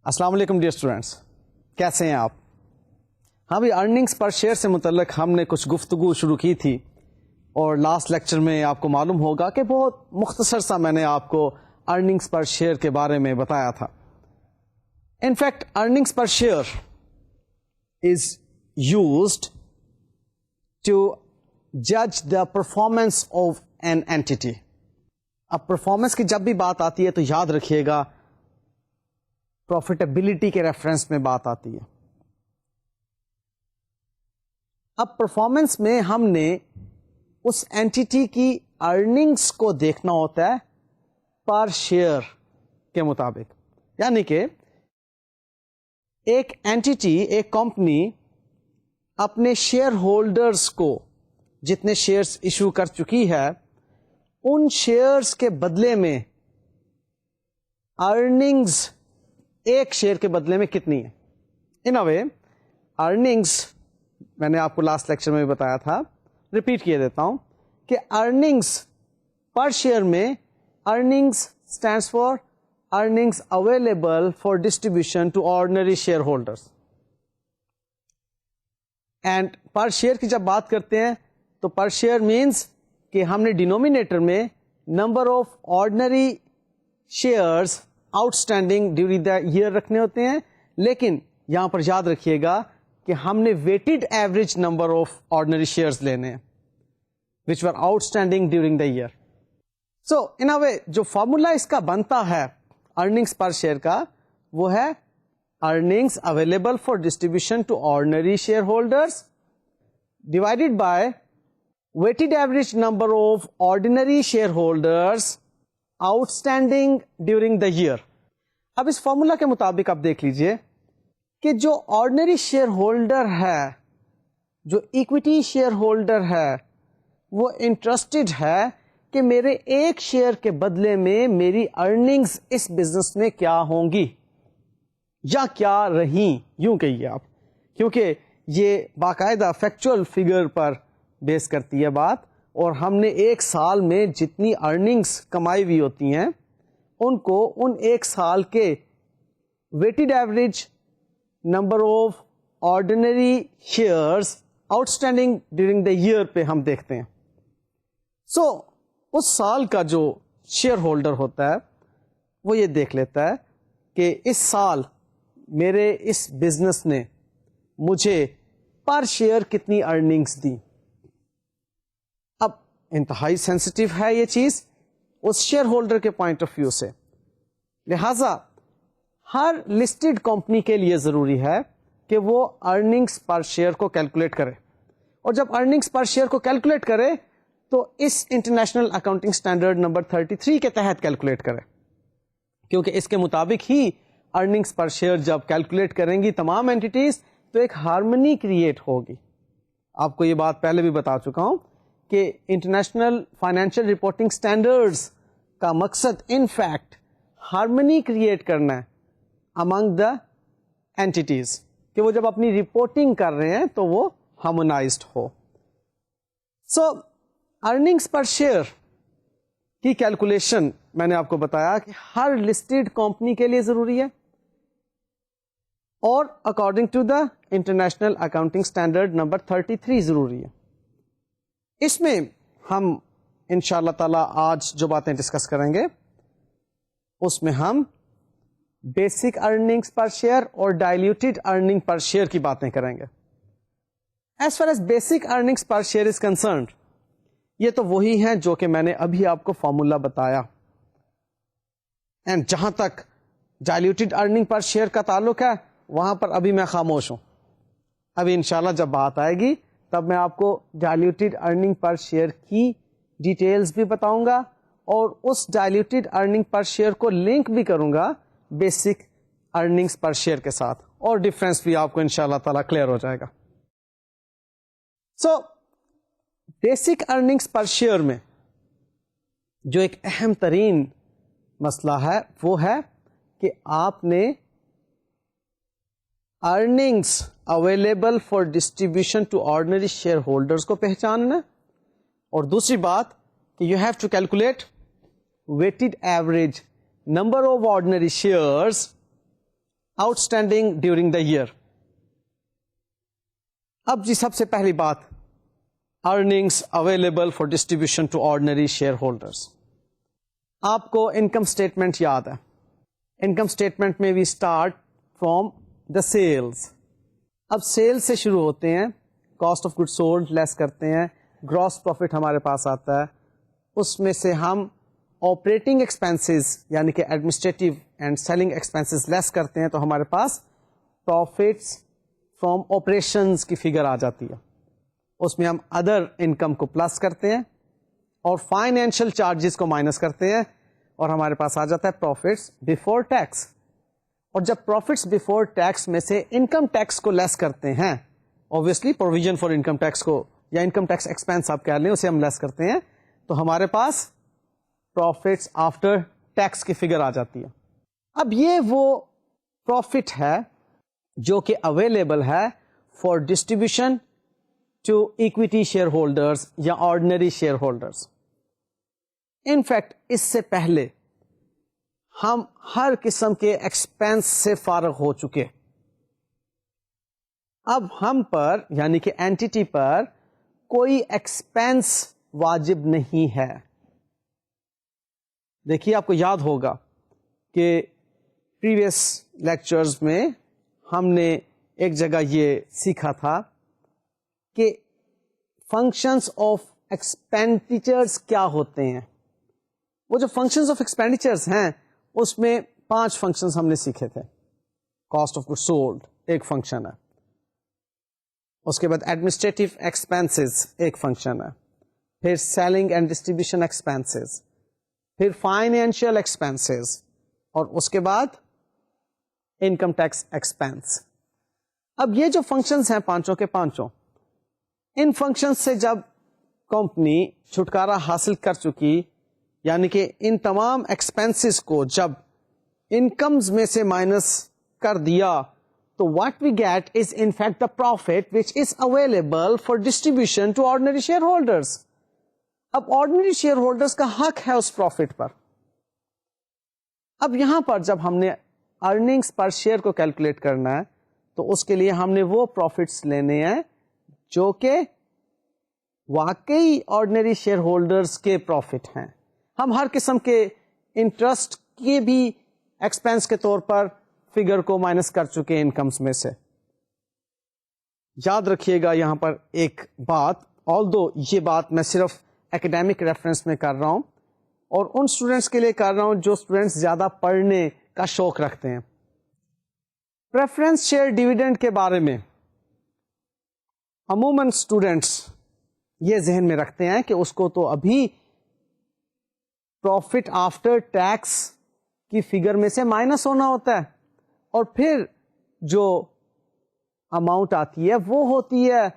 السلام علیکم dear students, کیسے ہیں آپ؟ ہاں بھی ارننگس پر شیئر سے متعلق ہم نے کچھ گفتگو شروع کی تھی اور لاسٹ لیکچر میں آپ کو معلوم ہوگا کہ بہت مختصر سا میں نے آپ کو ارننگس پر شیئر کے بارے میں بتایا تھا. In fact earnings per share is used to جج the performance of an entity. اب پرفارمنس کی جب بھی بات آتی ہے تو یاد رکھیے گا پروفیٹیبلٹی کے ریفرنس میں بات آتی ہے. اب پرفارمنس میں ہم نے اس اینٹی کی ارننگس کو دیکھنا ہوتا ہے پر شیئر کے مطابق. یعنی کہ ایک اینٹی، ایک کمپنی اپنے شیئر ہولڈرز کو جتنے شیئرز ایشو کر چکی ہے ان شیئرز کے بدلے میں ارننگز ایک شیئر کے بدلے میں کتنی ہے. ان وے ارننگز میں نے آپ کو لاسٹ لیکچر میں بھی بتایا تھا، ریپیٹ کیے دیتا ہوں کہ ارننگز پر شیئر میں earnings stands for earnings available for distribution to ordinary share holders. And per share کی جب بات کرتے ہیں تو پر شیئر مینس کہ ہم نے ڈینومینیٹر میں number of ordinary shares outstanding during the year رکھنے ہوتے ہیں، لیکن یہاں پر یاد رکھیے گا کہ ہم نے weighted average number of ordinary shares لینے ہیں which were outstanding during the year. So in a way جو فارمولا اس کا بنتا ہے ارننگس پر شیئر کا وہ ہے earnings available for distribution to ordinary share holders divided by weighted average number of ordinary shareholders outstanding during the year. اب اس formula کے مطابق آپ دیکھ لیجئے کہ جو آرڈنری شیئر ہولڈر ہے، جو ایکویٹی شیئر ہولڈر ہے، وہ انٹرسٹڈ ہے کہ میرے ایک شیئر کے بدلے میں میری ارننگز اس بزنس میں کیا ہوں گی یا کیا رہیں، یوں کہیے آپ، کیونکہ یہ باقاعدہ فیکچوئل فگر پر بیس کرتی ہے بات، اور ہم نے ایک سال میں جتنی ارننگز کمائی ہوئی ہوتی ہیں ان کو ان ایک سال کے weighted average number of ordinary shares outstanding during the year پہ ہم دیکھتے ہیں. سو اس سال کا جو شیئر ہولڈر ہوتا ہے وہ یہ دیکھ لیتا ہے کہ اس سال میرے اس بزنس نے مجھے پر شیئر کتنی ارننگز دی. انتہائی سینسٹیو ہے یہ چیز اس شیئر ہولڈر کے پوائنٹ آف ویو سے، لہذا ہر لسٹڈ کمپنی کے لیے ضروری ہے کہ وہ ارننگس پر شیئر کو کیلکولیٹ کرے، اور جب ارننگس پر شیئر کو کیلکولیٹ کرے تو اس انٹرنیشنل اکاؤنٹنگ اسٹینڈرڈ نمبر 33 کے تحت کیلکولیٹ کرے، کیونکہ اس کے مطابق ہی ارننگس پر شیئر جب کیلکولیٹ کریں گی تمام اینٹیز تو ایک ہارمنی کریٹ ہوگی. آپ کو یہ بات پہلے بھی بتا چکا ہوں کہ انٹرنیشنل فائنینشیل رپورٹنگ سٹینڈرڈز کا مقصد ان فیکٹ ہارمنی کریٹ کرنا ہے امنگ دا اینٹیز، کہ وہ جب اپنی رپورٹنگ کر رہے ہیں تو وہ ہارمونائزڈ ہو. سو ارننگس پر شیئر کی کیلکولیشن میں نے آپ کو بتایا کہ ہر لسٹڈ کمپنی کے لیے ضروری ہے اور according to the international accounting standard number 33 ضروری ہے. اس میں ہم انشاءاللہ تعالی آج جو باتیں ڈسکس کریں گے اس میں ہم بیسک ارننگز پر شیئر اور ڈائلیوٹیڈ ارننگ پر شیئر کی باتیں کریں گے. As far as basic earnings per share is concerned یہ تو وہی ہیں جو کہ میں نے ابھی آپ کو فارمولا بتایا، اینڈ جہاں تک ڈائلیوٹیڈ ارننگ پر شیئر کا تعلق ہے وہاں پر ابھی میں خاموش ہوں. ابھی انشاءاللہ جب بات آئے گی تب میں آپ کو ڈائلیوٹیڈ ارننگ پر شیئر کی ڈیٹیلز بھی بتاؤں گا اور اس ڈائلیوٹیڈ ارننگ پر شیئر کو لنک بھی کروں گا بیسک ارننگز پر شیئر کے ساتھ، اور ڈفرینس بھی آپ کو انشاءاللہ تعالی کلیئر ہو جائے گا. So basic earnings per share میں جو ایک اہم ترین مسئلہ ہے وہ ہے کہ آپ نے earnings available for distribution to ordinary share holders کو پہچاننا، اور دوسری بات کہ you have to calculate weighted average number of ordinary shares outstanding during the year. اب جی سب سے پہلی بات earnings available for distribution to ordinary share holders. آپ کو انکم اسٹیٹمنٹ یاد ہے. انکم اسٹیٹمنٹ میں we start from the sales. اب سیل سے شروع ہوتے ہیں, cost of good sold less کرتے ہیں, گراس پروفٹ ہمارے پاس آتا ہے, اس میں سے ہم آپریٹنگ ایکسپینسز یعنی کہ ایڈمنسٹریٹو اینڈ سیلنگ ایکسپینسز لیس کرتے ہیں, تو ہمارے پاس پروفٹس فرام آپریشنز کی فگر آ جاتی ہے. اس میں ہم ادر انکم کو پلس کرتے ہیں اور فائنینشیل چارجز کو مائنس کرتے ہیں, اور ہمارے پاس آ جاتا ہے پروفٹس بفور ٹیکس. اور جب پروفٹس بفور ٹیکس میں سے انکم ٹیکس کو لیس کرتے ہیں, obviously provision for income tax کو یا انکم ٹیکس ایکسپینس آپ کہہ لیں, اسے ہم لیس کرتے ہیں, تو ہمارے پاس پروفٹس آفٹر ٹیکس کی فگر آ جاتی ہے. اب یہ وہ پروفٹ ہے جو کہ اویلیبل ہے for distribution to equity share holders یا ordinary share holders. In fact اس سے پہلے ہم ہر قسم کے ایکسپینس سے فارغ ہو چکے. اب ہم پر یعنی کہ اینٹیٹی پر کوئی ایکسپینس واجب نہیں ہے. دیکھیے آپ کو یاد ہوگا کہ پریویس لیکچرز میں ہم نے ایک جگہ یہ سیکھا تھا کہ فنکشنز آف ایکسپینڈیچرز کیا ہوتے ہیں. وہ جو فنکشنز آف ایکسپینڈیچرز ہیں اس میں 5 فنکشنز ہم نے سیکھے تھے. کاسٹ آف گڈ سولڈ ایک فنکشن ہے, اس کے بعد ایڈمنسٹریٹو ایکسپینسز ایک فنکشن ہے, پھر سیلنگ اینڈ ڈسٹریبیوشن ایکسپینسز, پھر فائنینشیل ایکسپینسز, اور اس کے بعد انکم ٹیکس ایکسپینس. اب یہ جو فنکشنز ہیں پانچوں کے پانچوں, ان فنکشنز سے جب کمپنی چھٹکارا حاصل کر چکی, یعنی کہ ان تمام ایکسپینسز کو جب انکمز میں سے مائنس کر دیا, تو what we get is in fact the profit which is available for distribution to ordinary share holders. اب آرڈنری شیئر ہولڈرز کا حق ہے اس پروفٹ پر. اب یہاں پر جب ہم نے ارننگس پر شیئر کو کیلکولیٹ کرنا ہے, تو اس کے لیے ہم نے وہ پروفٹس لینے ہیں جو کہ واقعی آرڈنری شیئر ہولڈرز کے پروفٹ ہیں. ہم ہر قسم کے انٹرسٹ کے بھی ایکسپینس کے طور پر فگر کو مائنس کر چکے انکمز میں سے. یاد رکھیے گا یہاں پر ایک بات, آلدو یہ بات میں صرف ایکڈیمک ریفرنس میں کر رہا ہوں اور ان اسٹوڈینٹس کے لیے کر رہا ہوں جو اسٹوڈینٹس زیادہ پڑھنے کا شوق رکھتے ہیں. پریفرنس شیئر ڈیویڈنڈ کے بارے میں عموماً اسٹوڈینٹس یہ ذہن میں رکھتے ہیں کہ اس کو تو ابھی پروفٹ آفٹر ٹیکس کی فگر میں سے مائنس ہونا ہوتا ہے, اور پھر جو اماؤنٹ آتی ہے وہ ہوتی ہے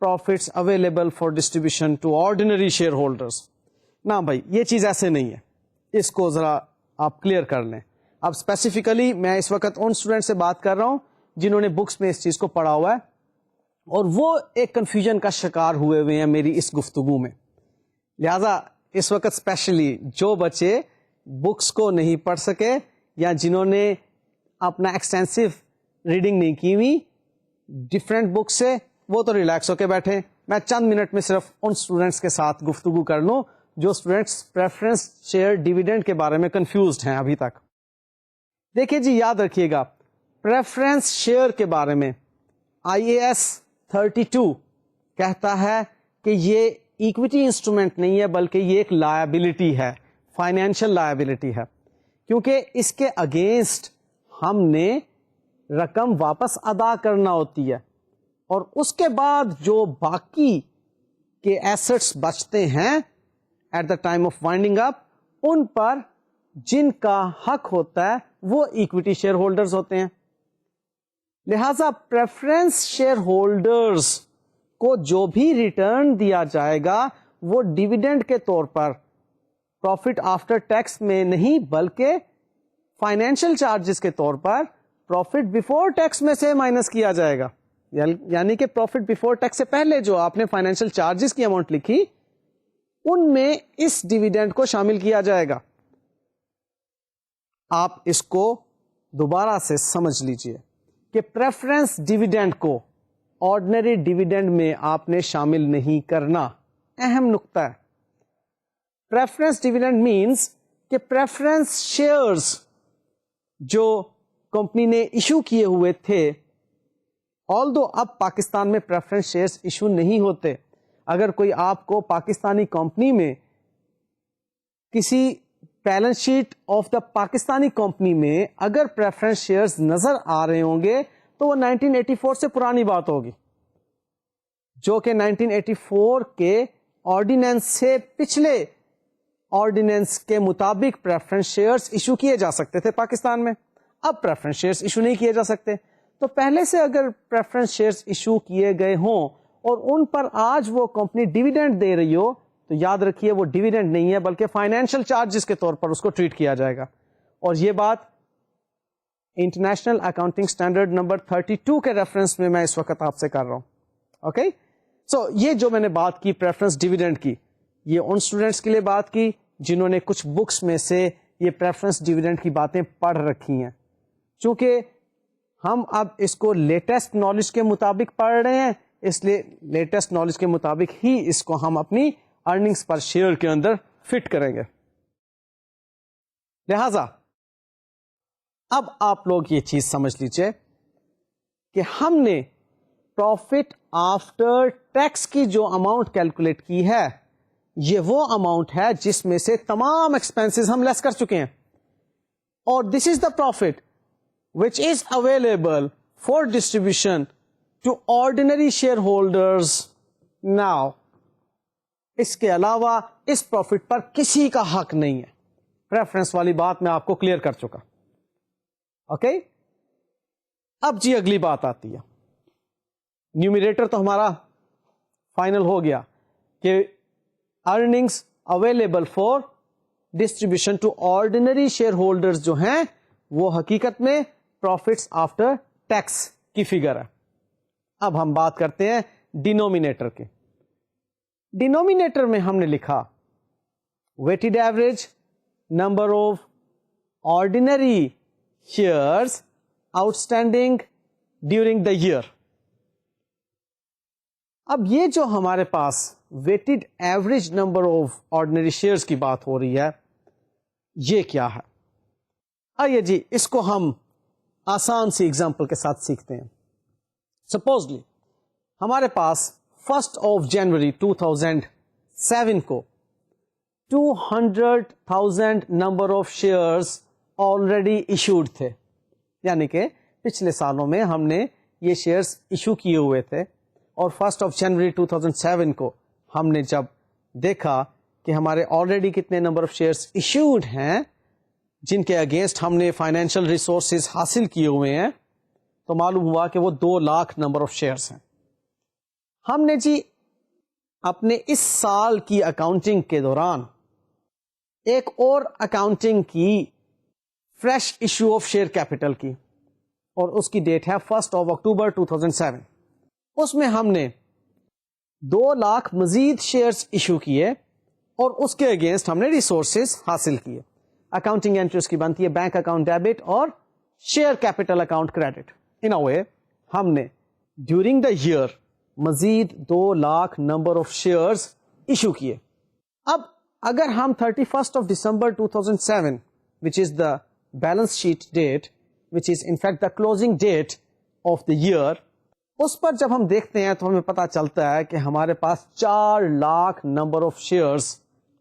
profits available for distribution to ordinary share holders. نہ بھائی یہ چیز ایسے نہیں ہے, اس کو ذرا آپ کلیئر کر لیں. اب اسپیسیفکلی میں اس وقت ان اسٹوڈینٹ سے بات کر رہا ہوں جنہوں نے بکس میں اس چیز کو پڑھا ہوا ہے, اور وہ ایک کنفیوژن کا شکار ہوئے ہیں میری اس گفتگو میں. لہذا اس وقت اسپیشلی جو بچے بکس کو نہیں پڑھ سکے یا جنہوں نے اپنا ایکسٹینسو ریڈنگ نہیں کی ہوئی ڈفرینٹ بکس سے, وہ تو ریلیکس ہو کے بیٹھے. میں چند منٹ میں صرف ان اسٹوڈینٹس کے ساتھ گفتگو کر لوں جو اسٹوڈینٹس پریفرنس شیئر ڈیویڈنڈ کے بارے میں کنفیوزڈ ہیں ابھی تک. دیکھیے جی, یاد رکھیے گا پریفرنس شیئر کے بارے میں IAS 32 کہتا ہے کہ یہ ایکویٹی انسٹرومنٹ نہیں ہے بلکہ یہ ایک لائبلٹی ہے, فائنینشیل لائبلٹی ہے, کیونکہ اس کے اگینسٹ ہم نے رقم واپس ادا کرنا ہوتی ہے, اور اس کے بعد جو باقی کے ایسٹس بچتے ہیں at the time of winding up, ان پر جن کا حق ہوتا ہے وہ ایکویٹی شیئر ہولڈرز ہوتے ہیں. لہذا پریفرنس شیئر ہولڈرز کو جو بھی ریٹرن دیا جائے گا وہ ڈیویڈنڈ کے طور پر پروفٹ آفٹر ٹیکس میں نہیں بلکہ فائنینشیل چارجز کے طور پر پروفٹ بفور ٹیکس میں سے مائنس کیا جائے گا. یعنی کہ پروفٹ بفور ٹیکس سے پہلے جو آپ نے فائنینشیل چارجز کی اماؤنٹ لکھی ان میں اس ڈیویڈنڈ کو شامل کیا جائے گا. آپ اس کو دوبارہ سے سمجھ لیجئے کہ پریفرنس ڈیویڈینڈ کو آرڈنری ڈیویڈینڈ میں آپ نے شامل نہیں کرنا. اہم نقطہ ہے. پریفرنس ڈیویڈینڈ مینس کہ پریفرنس شیئرز جو کمپنی نے ایشو کیے ہوئے تھے، آلدو اب پاکستان میں پریفرنس شیئرز ایشو نہیں ہوتے. اگر کوئی آپ کو پاکستانی کمپنی میں کسی balance sheet of the Pakistani company میں اگر پریفرنس شیئرز نظر آ رہے ہوں گے تو وہ 1984 سے پرانی بات ہوگی، جو کہ 1984 کے آرڈیننس سے پچھلے آرڈیننس کے مطابق پریفرنس شیئرز ایشو کیے جا سکتے تھے پاکستان میں. اب پریفرنس شیئرز ایشو نہیں کیے جا سکتے. تو پہلے سے اگر پریفرنس شیئرز ایشو کیے گئے ہوں اور ان پر آج وہ کمپنی ڈیویڈینڈ دے رہی ہو تو یاد رکھیے وہ ڈیویڈینڈ نہیں ہے بلکہ فائنینشیل چارجز کے طور پر اس کو ٹریٹ کیا جائے گا. اور یہ بات انٹرنیشنل اکاؤنٹنگ اسٹینڈرڈ نمبر 32 کے ریفرنس میں میں اس وقت آپ سے کر رہا ہوں. اوکے سو یہ جو میں نے بات کی پریفرنس ڈیویڈینڈ کی، یہ ان اسٹوڈینٹس کے لیے بات کی جنہوں نے کچھ بکس میں سے یہ پریفرنس ڈیویڈینڈ کی باتیں پڑھ رکھی ہیں. چونکہ ہم اب اس کو لیٹسٹ نالج کے مطابق پڑھ رہے ہیں، اس لیے لیٹسٹ نالج کے مطابق ہی اس کو ہم اپنی ارننگز پر شیئر کے اندر فٹ کریں گے. لہذا اب آپ لوگ یہ چیز سمجھ لیجئے کہ ہم نے پروفٹ آفٹر ٹیکس کی جو اماؤنٹ کیلکولیٹ کی ہے یہ وہ اماؤنٹ ہے جس میں سے تمام ایکسپینسز ہم لیس کر چکے ہیں، اور this is the profit which is available for distribution to ordinary shareholders now. اس کے علاوہ اس پروفٹ پر کسی کا حق نہیں ہے. پریفرنس والی بات میں آپ کو کلیئر کر چکا. اوکے اب جی اگلی بات آتی ہے. نیومیریٹر تو ہمارا فائنل ہو گیا کہ earnings available for distribution to ordinary share holders جو ہیں وہ حقیقت میں پروفٹس آفٹر ٹیکس کی فگر ہے. اب ہم بات کرتے ہیں ڈینومینیٹر کی. ڈینومینیٹر میں ہم نے لکھا weighted average number of ordinary shares outstanding during the year. اب یہ جو ہمارے پاس weighted average number of ordinary shares کی بات ہو رہی ہے یہ کیا ہے؟ آئیے جی اس کو ہم آسان سی ایگزامپل کے ساتھ سیکھتے ہیں. سپوزلی ہمارے پاس 1 جنوری 2007 کو 200,000 number of shares already issued تھے، یعنی کہ پچھلے سالوں میں ہم نے یہ شیئرز ایشو کیے ہوئے تھے، اور 1 جنوری 2007 کو ہم نے جب دیکھا کہ ہمارے آلریڈی کتنے نمبر آف شیئرز ایشوڈ ہیں جن کے اگینسٹ ہم نے فائنینشیل ریسورسز حاصل کیے ہوئے ہیں، تو معلوم ہوا کہ وہ 2 لاکھ نمبر آف شیئرز ہیں. ہم نے جی اپنے اس سال کی اکاؤنٹنگ کے دوران ایک اور اکاؤنٹنگ کی fresh issue of share capital کی، اور اس کی ڈیٹ ہے 1 اکتوبر 2007. اس میں ہم نے 2 لاکھ مزید شیئرز ایشو کیے اور اس کے اگینسٹ ہم نے ریسورسز حاصل کیے. اکاؤنٹنگ انٹریز کی بنتی ہے بینک اکاؤنٹ ڈیبٹ اور share capital account credit. In a وے ہم نے ڈیورنگ دا ایئر مزید 2 lakh number of shares issue کیے. اب اگر ہم 31 December 2007 which is the balance sheet date which is in fact the closing date of the year اس پر جب ہم دیکھتے ہیں تو ہمیں پتا چلتا ہے کہ ہمارے پاس 4 lakh number of shares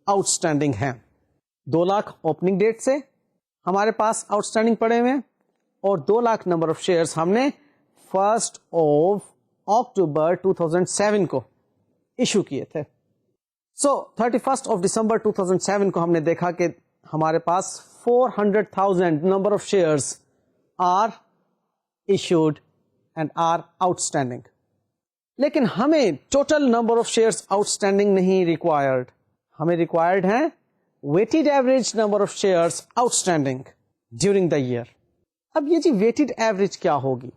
out standing ہیں. 2 لاکھ اوپننگ ڈیٹ سے ہمارے پاس آؤٹ اسٹینڈنگ پڑے ہوئے ہیں، اور 2 لاکھ نمبر آف شیئرز ہم نے 1 October 2007 کو ایشو کیے تھے. سو 31 December 2007 کو ہم نے دیکھا کہ ہمارے پاس 400,000 number of shares are issued and are outstanding. لیکن ہمیں total number of shares outstanding نہیں ریکوائرڈ، ہمیں ریکوائرڈ ہیں weighted average number of shares outstanding during the year. اب یہ جی weighted average کیا ہوگی؟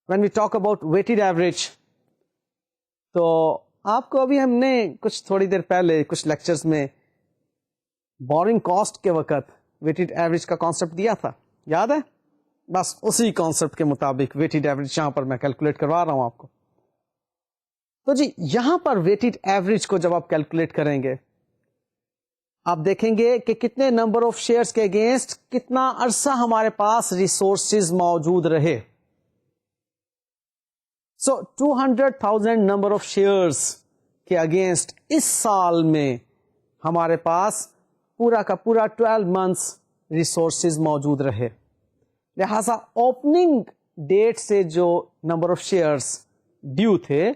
When we talk about weighted average تو آپ کو ابھی ہم نے کچھ تھوڑی دیر پہلے کچھ لیکچرز میں بورنگ کاسٹ کے وقت weighted average کا کانسیپٹ دیا تھا. یاد ہے؟ بس اسی کانسیپٹ کے مطابق ویٹڈ ایوریج یہاں پر میں کیلکولیٹ کروا رہا ہوں آپ کو. تو جی یہاں پر ویٹڈ ایوریج کو جب آپ کیلکولیٹ کریں گے آپ دیکھیں گے کہ کتنے نمبر آف شیئرز کے اگینسٹ کتنا عرصہ ہمارے پاس ریسورسز موجود رہے. سو 200,000 نمبر آف شیئرز کے اگینسٹ اس سال میں ہمارے پاس پورا کا پورا 12 months ریسورسز موجود رہے. لہذا اوپننگ ڈیٹ سے جو نمبر آف شیئرز ڈیو تھے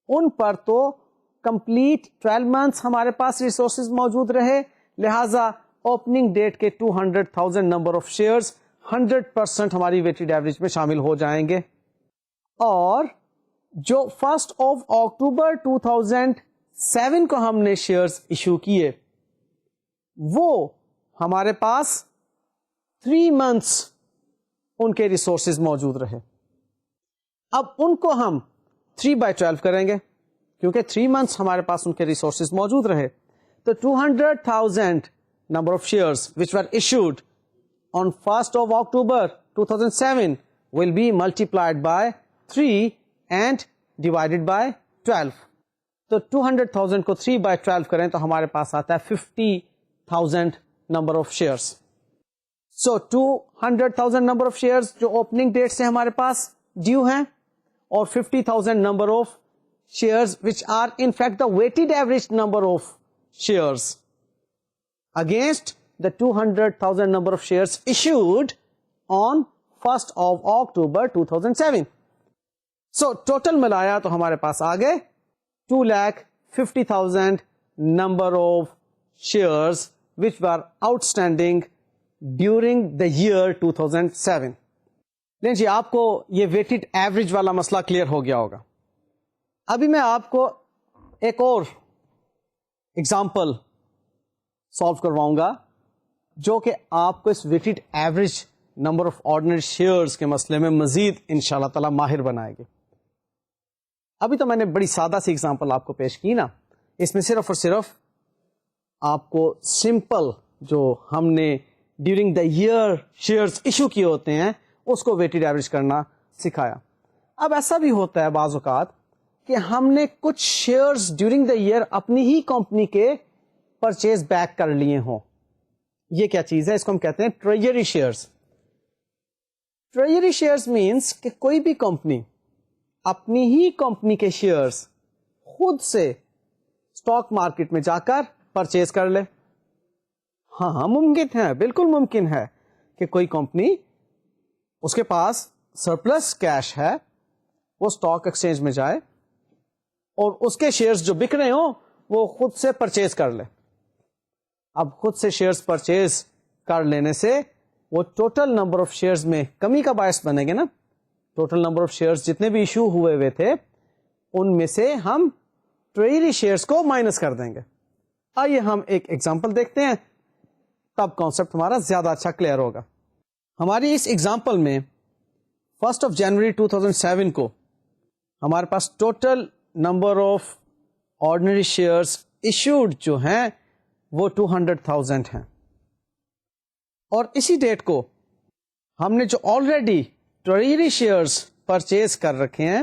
ان پر تو کمپلیٹ 12 months ہمارے پاس ریسورسز موجود رہے. لہذا اوپننگ ڈیٹ کے 200,000 نمبر آف شیئرز 100% ہماری ویٹڈ ایوریج میں شامل ہو جائیں گے. اور جو 1 October 2007 کو ہم نے شیئرز ایشو کیے وہ ہمارے پاس 3 months ان کے ریسورسز موجود رہے. اب ان کو ہم 3/12 کریں گے کیونکہ 3 months ہمارے پاس ان کے ریسورسز موجود رہے. تو 200,000 number of shares which were issued on 1 October 2007 will be multiplied by 3 and divided by 12. تو 200,000 کو 3/12 کریں تو ہمارے پاس آتا ہے 50,000 number of shares. So 200,000 number of shares جو اوپننگ ڈیٹ سے ہمارے پاس ڈیو ہیں اور 50,000 number of shares which are in fact the weighted average number of shares against the 200,000 number of shares issued on 1 October 2007. So total ملایا تو ہمارے پاس آگے 2,50,000 number of shares which were outstanding during the year 2007. لیں جی آپ کو یہ weighted average والا مسئلہ clear ہو گیا ہوگا. ابھی میں آپ کو ایک اور ایگزامپل سالو کرواؤں گا جو کہ آپ کو اس weighted average number of ordinary shares کے مسئلے میں مزید انشاءاللہ تعالی ماہر بنائے گی. ابھی تو میں نے بڑی سادہ سی ایگزامپل آپ کو پیش کی نا, اس میں صرف اور صرف آپ کو سمپل جو ہم نے during the year shares issue کیے ہوتے ہیں اس کو ویٹڈ ایوریج کرنا سکھایا. اب ایسا بھی ہوتا ہے بعض اوقات کہ ہم نے کچھ شیئرز ڈیورنگ دا ایئر اپنی ہی کمپنی کے پرچیز بیک کر لیے ہوں. یہ کیا چیز ہے؟ اس کو ہم کہتے ہیں treasury shares. Treasury shares means کہ کوئی بھی کمپنی اپنی ہی کمپنی کے شیئرز خود سے اسٹاک مارکیٹ میں جا کر پرچیز کر لے. ہاں ممکن ہے, بالکل ممکن ہے کہ کوئی کمپنی اس کے پاس سرپلس کیش ہے, وہ اسٹاک ایکسچینج میں جائے اور اس کے شیئرز جو بک رہے ہوں وہ خود سے پرچیز کر لے. اب خود سے شیئرز پرچیز کر لینے سے وہ ٹوٹل نمبر آف شیئرز میں کمی کا باعث بنے گے نا. ٹوٹل نمبر آف شیئرز جتنے بھی ایشو ہوئے تھے ان میں سے ہم ٹریجری شیئرز کو مائنس کر دیں گے. آئیے ہم ایک ایگزامپل دیکھتے ہیں, تب کانسیپٹ ہمارا زیادہ اچھا کلیئر ہوگا. ہماری اس ایگزامپل میں 1 January 2007 کو ہمارے پاس total number of ordinary shares issued جو ہیں وہ 200,000 ہیں, اور اسی ڈیٹ کو ہم نے جو آلریڈی ٹریجری شیئرز پرچیز کر رکھے ہیں,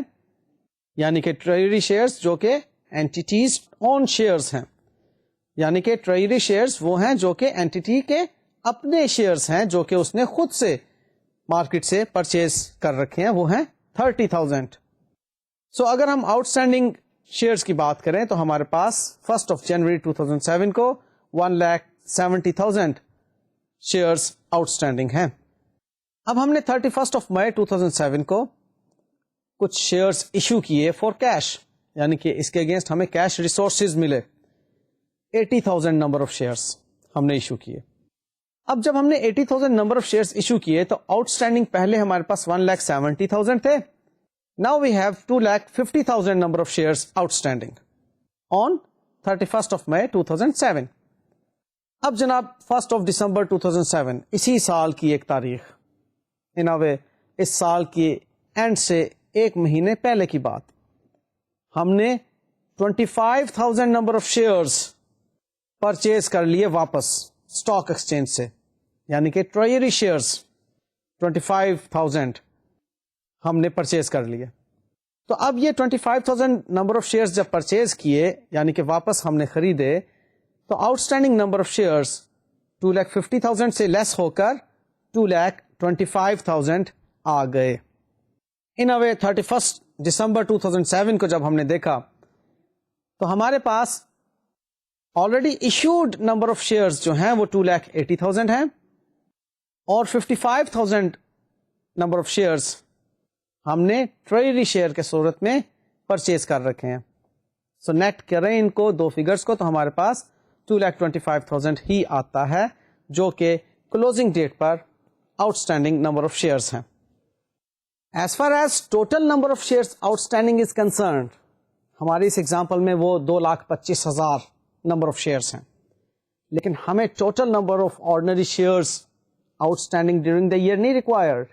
یعنی کہ ٹریجری شیئرز جو کہ اینٹیٹیز اون شیئرز ہیں, یعنی کہ ٹریجری شیئرز وہ ہیں جو کہ اینٹیٹی کے اپنے شیئرز ہیں جو کہ اس نے خود سے مارکیٹ سے پرچیز کر رکھے ہیں, وہ ہیں 30,000. سو اگر ہم آؤٹ اسٹینڈنگ شیئرز کی بات کریں تو ہمارے پاس 1 January 2007 کو 1,70,000 شیئرز آؤٹ اسٹینڈنگ ہیں. اب ہم نے 31 May 2007 کو کچھ شیئرز ایشو کیے فار کیش, یعنی کہ اس کے اگینسٹ ہمیں کیش ریسورسز ملے. 80,000 نمبر آف شیئرز ہم نے ایشو کیے. اب جب ہم نے 80,000 نمبر آف شیئرز ایشو کیے تو آؤٹ اسٹینڈنگ پہلے ہمارے پاس 1,70,000 تھے. Now we have 2,50,000 number of shares outstanding on 31 May 2007. اب جناب 1 December 2007 اسی سال کی ایک تاریخ, ان وے اس سال کی اینڈ سے ایک مہینے پہلے کی بات, ہم نے 25,000 نمبر آف شیئرز پرچیز کر لیے واپس اسٹاک ایکسچینج سے. یعنی کہ ٹریجری شیئرز 25,000 ہم نے پرچیز کر لیے. تو اب یہ 25,000 نمبر آف شیئرز جب پرچیز کیے یعنی کہ واپس ہم نے خریدے تو out standing number of shares 2,50,000 سے لیس ہو کر 2,25,000 آ گئے. ان اے وے 31 دسمبر 2007 کو جب ہم نے دیکھا تو ہمارے پاس already issued number of shares جو ہیں وہ 2,80,000 ہیں اور 55,000 نمبر آف شیئرز ہم نے ٹریجری شیئر کے صورت میں پرچیز کر رکھے ہیں. سو نیٹ کریں ان کو دو فگرز کو تو ہمارے پاس 2,25,000 ہی آتا ہے جو کہ کلوزنگ ڈیٹ پر outstanding number of shares ہیں. As far as total number of shares outstanding is concerned ہماری اس ایگزامپل میں وہ 2,25,000 نمبر آف شیئرز ہیں, لیکن ہمیں total number of ordinary shares outstanding during the year نہیں required.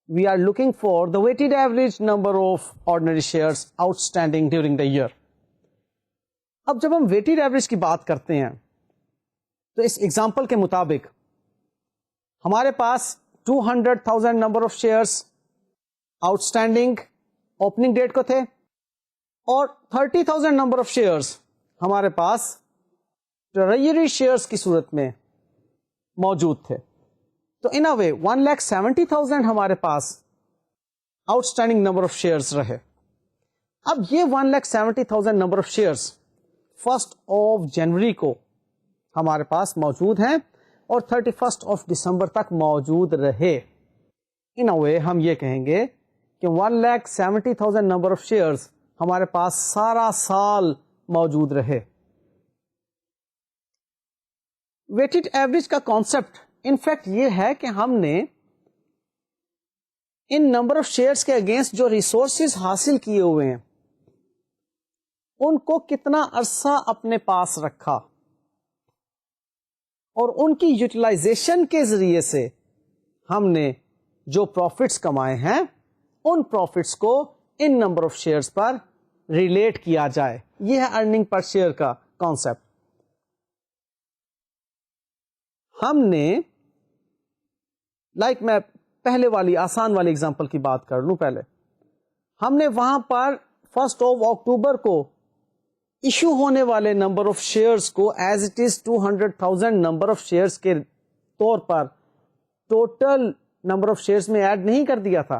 We are looking for the weighted average number of ordinary shares outstanding during the year. اب جب ہم weighted average کی بات کرتے ہیں تو اس ایگزامپل کے مطابق ہمارے پاس 200,000 number of shares outstanding opening date کو تھے اور 30,000 نمبر آف شیئرس ہمارے پاس ٹریجری شیئرس کی صورت میں موجود تھے. تو ان اے وے 1,70,000 ہمارے pass out standing number of shares رہے. اب یہ 1,70,000 نمبر آف شیئرس 1 جنوری کو ہمارے پاس موجود ہیں اور 31 دسمبر تک موجود رہے. ان اے وے ہم یہ کہیں گے کہ 1,70,000 نمبر آف شیئرس ہمارے پاس سارا سال موجود رہے. ویٹڈ ایوریج کا کانسیپٹ انفیکٹ یہ ہے کہ ہم نے ان نمبر آف شیئرس کے اگینسٹ جو ریسورسز حاصل کیے ہوئے ہیں ان کو کتنا عرصہ اپنے پاس رکھا اور ان کی یوٹیلائزیشن کے ذریعے سے ہم نے جو پروفٹس کمائے ہیں ان پروفٹس کو ان نمبر آف شیئرس پر ریلیٹ کیا جائے. یہ ہے ارننگ پر شیئر کا کانسیپٹ. ہم نے میں پہلے والی آسان والی اگزامپل کی بات کر لوں. پہلے ہم نے وہاں پر 1 اکتوبر کو ایشو ہونے والے نمبر آف شیئرس کو as it is 200,000 number of shares کے طور پر ٹوٹل نمبر آف شیئرس میں ایڈ نہیں کر دیا تھا,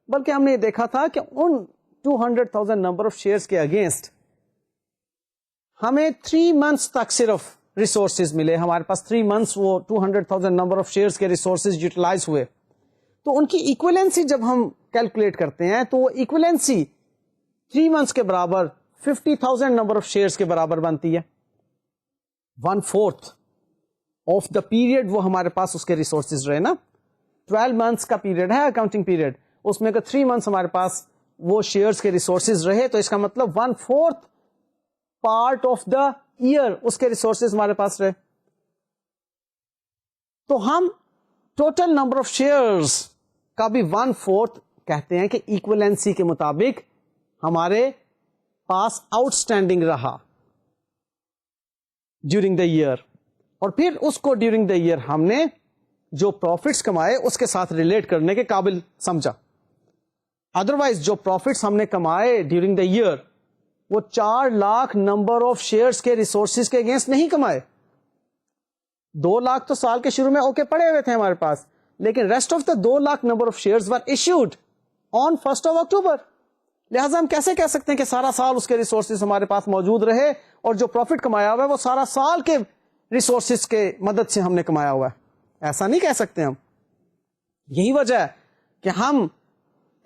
بلکہ ہم نے یہ دیکھا تھا کہ ان 200,000 نمبر آف شیئرس کے اگینسٹ ہمیں 3 months تک صرف ریسورسز ملے. ہمارے پاس 3 months وہ 200,000 نمبر آف شیئرس کے ریسورسز یوٹیلائز ہوئے. تو ان کی ایکویلنسی جب ہم کیلکولیٹ کرتے ہیں تو وہ ایکویلنسی 3 months کے برابر 50,000 نمبر آف شیئرس کے برابر بنتی ہے. 1/4 آف دا پیریڈ وہ ہمارے پاس اس کے ریسورسز رہے نا. 12 months کا پیریڈ ہے اکاؤنٹنگ پیریڈ, اس میں اگر 3 months ہمارے پاس وہ شیئرس کے ریسورسز رہے تو اس کا مطلب 1/4 پارٹ آف دا ایئر اس کے ریسورسز ہمارے پاس رہے. تو ہم ٹوٹل نمبر آف شیئرز کا بھی 1/4 کہتے ہیں کہ ایکویلنسی کے مطابق ہمارے پاس آؤٹ اسٹینڈنگ رہا ڈیورنگ دا ایئر, اور پھر اس کو ڈیورنگ دا ایئر ہم نے جو پروفٹس کمائے اس کے ساتھ ریلیٹ کرنے کے قابل سمجھا. ادروائز جو پروفٹس ہم نے کمائے ڈیورنگ دا ایئر وہ 4 لاکھ نمبر آف شیئرس کے ریسورسز کے اگینسٹ نہیں کمائے. 2 لاکھ تو سال کے شروع میں اوکے پڑے ہوئے تھے ہمارے پاس, لیکن rest of the 2 lakh number of shares were issued on 1 October. لہٰذا ہم کیسے کہہ سکتے ہیں کہ سارا سال اس کے ریسورسز ہمارے پاس موجود رہے اور جو پروفٹ کمایا ہوا ہے وہ سارا سال کے ریسورسز کے مدد سے ہم نے کمایا ہوا ہے؟ ایسا نہیں کہہ سکتے ہم. یہی وجہ ہے کہ ہم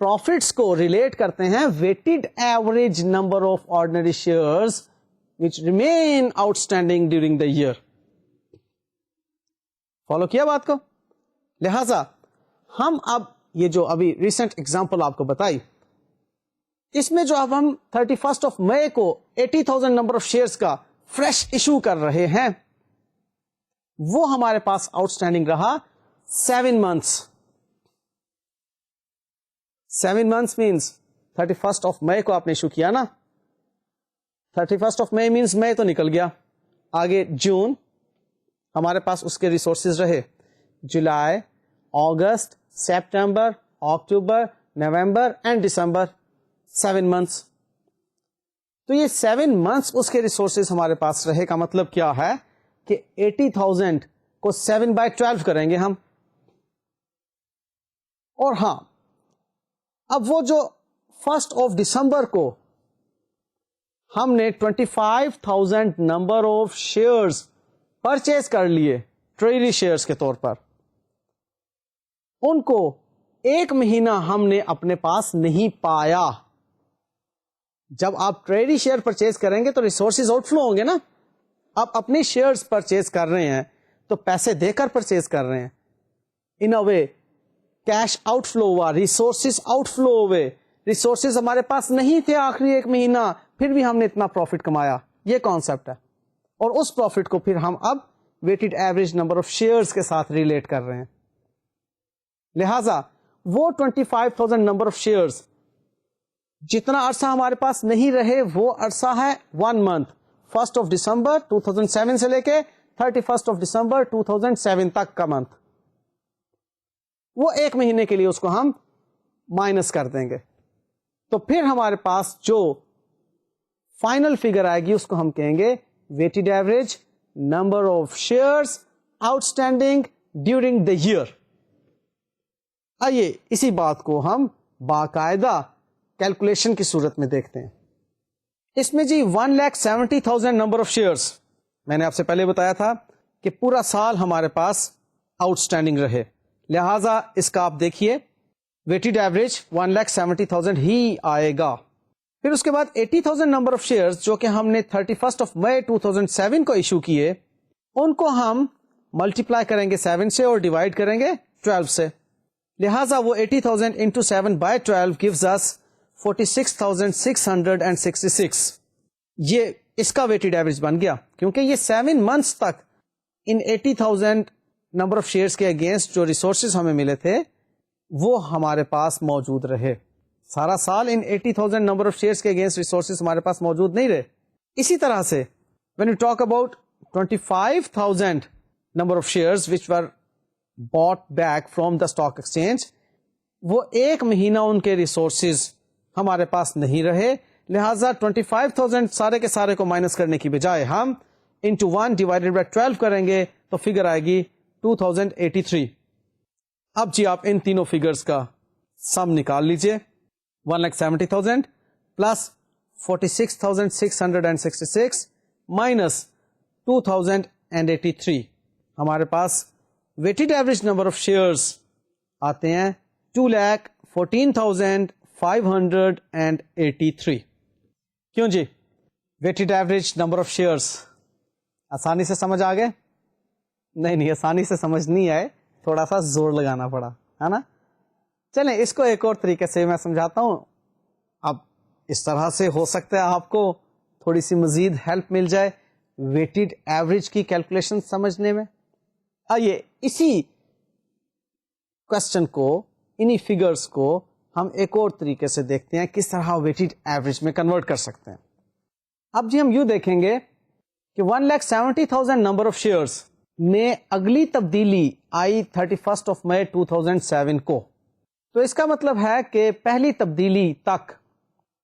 پروفٹس کو ریلیٹ کرتے ہیں weighted average number of ordinary shares which remain outstanding during the year. Follow کیا بات کو؟ لہذا ہم اب یہ جو ابھی ریسنٹ ایگزامپل آپ کو بتائی اس میں جو اب ہم 31 مئی کو 80,000 نمبر آف شیئرس کا فریش ایشو کر رہے ہیں وہ ہمارے پاس آؤٹ اسٹینڈنگ رہا 7 months. 7 months means 31 مئی کو آپ نے ایشو کیا نا, 31 مئی means مئی تو نکل گیا, آگے جون, ہمارے پاس اس کے ریسورسز رہے. July, August, September, October, November and December, 7 months. تو یہ 7 months اس کے ریسورسز ہمارے پاس رہے. کا مطلب کیا ہے کہ 80,000 کو 7/12 کریں گے ہم. اور ہاں، اب وہ جو 1 دسمبر کو ہم نے 25,000 نمبر آف شیئرز پرچیز کر لیے ٹریجری شیئرز کے طور پر، ان کو 1 مہینہ ہم نے اپنے پاس نہیں پایا. جب آپ ٹریجری شیئر پرچیز کریں گے تو ریسورسز آؤٹ فلو ہوں گے نا. آپ اپنی شیئرز پرچیز کر رہے ہیں تو پیسے دے کر پرچیز کر رہے ہیں. ان a way cash out flow ہوا، ریسورسز آؤٹ فلو ہوئے. ریسورسز ہمارے پاس نہیں تھے آخری 1 مہینہ، پھر بھی ہم نے اتنا پروفٹ کمایا. یہ کانسیپٹ ہے. اور اس پروفٹ کو پھر ہم اب weighted average number of shares کے ساتھ ریلیٹ کر رہے ہیں. لہذا وہ 25,000 نمبر آف شیئرز جتنا عرصہ ہمارے پاس نہیں رہے وہ عرصہ ہے 1 month. 1 دسمبر 2007 سے لے کے 31 دسمبر 2007 تک کا منتھ. وہ 1 مہینے کے لیے اس کو ہم مائنس کر دیں گے. تو پھر ہمارے پاس جو فائنل فگر آئے گی اس کو ہم کہیں گے weighted average number of shares outstanding during the year. آئیے اسی بات کو ہم باقاعدہ کیلکولیشن کی صورت میں دیکھتے ہیں. اس میں جی 1,70,000 نمبر آف شیئرز، میں نے آپ سے پہلے بتایا تھا کہ پورا سال ہمارے پاس آؤٹ اسٹینڈنگ رہے. لہذا اس کا آپ دیکھیے ویٹڈ ایوریج 1,70,000 ہی آئے گا. پھر اس کے بعد 80,000 نمبر آف شیئرز جو کہ ہم نے 31 مئی 2007 کو ایشو کیے، ان کو ہم ملٹیپلائی کریں گے 7 سے اور ڈیوائڈ کریں گے 12 سے. لہذا وہ 80,000 into 7/12 gives us 46,666. یہ اس کا ویٹڈ ایوریج بن گیا کیونکہ یہ 7 months تک ان 80,000 نمبر آف شیئرز کے اگینسٹ جو ریسورسز ہمیں ملے تھے وہ ہمارے پاس موجود رہے. سارا سال ان 80,000 نمبر آف شیئرز کے اگینسٹ ریسورسز ہمارے پاس موجود نہیں رہے. اسی طرح سے when you talk about 25,000 number of shares which were bought back from the stock exchange, وہ 1 مہینہ ان کے ریسورسز ہمارے پاس نہیں رہے. لہذا 25,000 سارے کے سارے کو مائنس کرنے کی بجائے ہم into 1 divided by 12 کریں گے تو فگر آئے گی 2083. اب جی آپ ان تینوں فگرز کا سم نکال لیجئے. 1,70,000 پلس 46,666 مائنس 2083. ہمارے پاس weighted average number of shares آتے ہیں 2,14,583. کیوں جی weighted average number of shares آسانی سے سمجھ آ گئے؟ نہیں آسانی سے سمجھ نہیں آئے، تھوڑا سا زور لگانا پڑا ہے نا. چلیں اس کو ایک اور طریقے سے میں سمجھاتا ہوں. اب اس طرح سے ہو سکتا ہے آپ کو تھوڑی سی مزید ہیلپ مل جائے ویٹڈ ایوریج کی کیلکولیشن سمجھنے میں. آئیے اسی کوشچن کو، انہی فگرز کو ہم ایک اور طریقے سے دیکھتے ہیں کس طرح ویٹڈ ایوریج میں کنورٹ کر سکتے ہیں. اب جی ہم یوں دیکھیں گے کہ 1,70,000 نمبر آف شیئرز میں اگلی تبدیلی آئی 31 مئی 2007 کو. تو اس کا مطلب ہے کہ پہلی تبدیلی تک